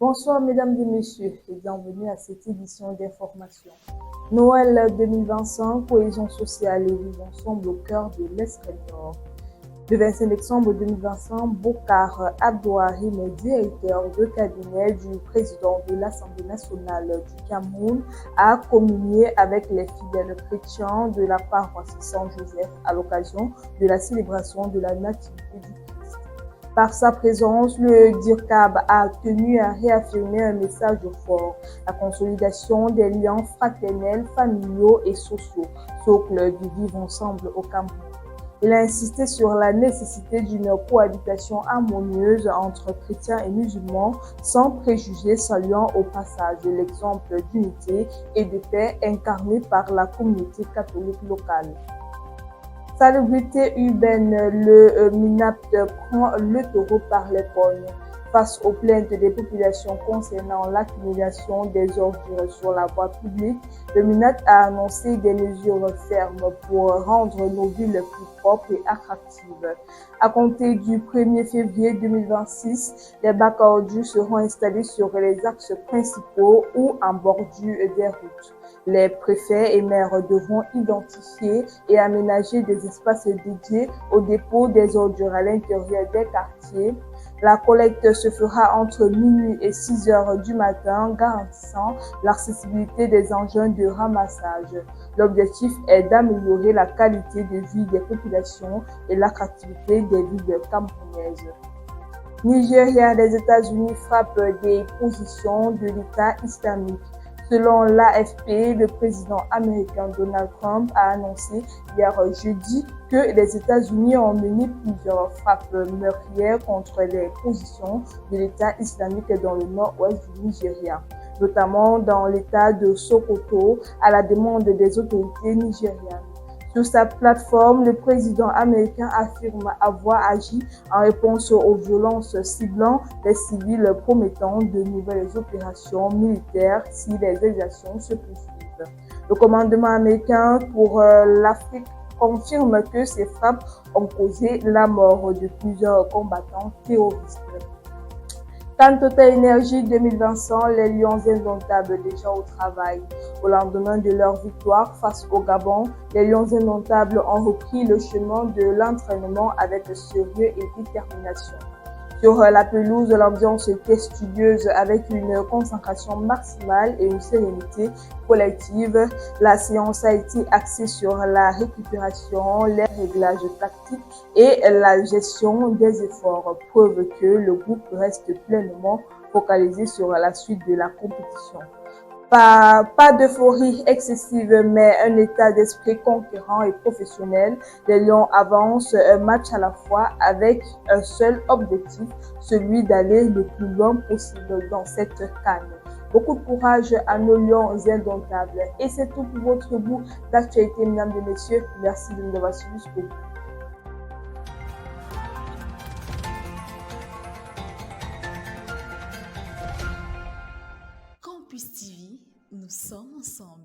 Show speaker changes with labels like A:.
A: Bonsoir mesdames et messieurs et bienvenue à cette édition d'information. Noël 2025, cohésion sociale et vivre ensemble au cœur de l'extrême nord. Le 25 décembre 2025, Bokar Abdouharim, directeur de cabinet du président de l'Assemblée nationale du Cameroun, a communié avec les fidèles chrétiens de la paroisse Saint-Joseph à l'occasion de la célébration de la Nativité du Christ. Par sa présence, le DIRCAB a tenu à réaffirmer un message fort, la consolidation des liens fraternels, familiaux et sociaux, socle du vivre ensemble au Cameroun. Il a insisté sur la nécessité d'une cohabitation harmonieuse entre chrétiens et musulmans, sans préjugés, saluant au passage l'exemple d'unité et de paix incarné par la communauté catholique locale. Salubrité urbaine, le MINAPT prend le taureau par les cornes. Face aux plaintes des populations concernant l'accumulation des ordures sur la voie publique, le MINAPT a annoncé des mesures fermes pour rendre nos villes plus propres et attractives. À compter du 1er février 2026, les bacs à ordures seront installés sur les axes principaux ou en bordure des routes. Les préfets et maires devront identifier et aménager des espaces dédiés au dépôt des ordures à l'intérieur des quartiers. La collecte se fera entre minuit et 6 heures du matin, garantissant l'accessibilité des engins de ramassage. L'objectif est d'améliorer la qualité de vie des populations et l'attractivité des villes camerounaises. Nigeria, les États-Unis frappent des positions de l'État islamique. Selon l'AFP, le président américain Donald Trump a annoncé hier jeudi que les États-Unis ont mené plusieurs frappes meurtrières contre les positions de l'État islamique dans le nord-ouest du Nigeria, notamment dans l'État de Sokoto, à la demande des autorités nigérianes. Sur sa plateforme, le président américain affirme avoir agi en réponse aux violences ciblant les civils, promettant de nouvelles opérations militaires si les exactions se poursuivent. Le commandement américain pour l'Afrique confirme que ces frappes ont causé la mort de plusieurs combattants terroristes. Cannes Total Énergie 2025, les Lions indomptables déjà au travail. Au lendemain de leur victoire face au Gabon, les Lions indomptables ont repris le chemin de l'entraînement avec sérieux et détermination. Sur la pelouse, l'ambiance était studieuse avec une concentration maximale et une sérénité collective. La séance a été axée sur la récupération, les réglages tactiques et la gestion des efforts, preuve que le groupe reste pleinement focalisé sur la suite de la compétition. Pas d'euphorie excessive, mais un état d'esprit conquérant et professionnel. Les Lions avancent un match à la fois avec un seul objectif, celui d'aller le plus loin possible dans cette CAN. Beaucoup de courage à nos Lions indomptables. Et c'est tout pour votre bout d'actualité, mesdames et messieurs. Merci de nous avoir suivis jusqu'au bout.
B: Campus TV, nous sommes ensemble.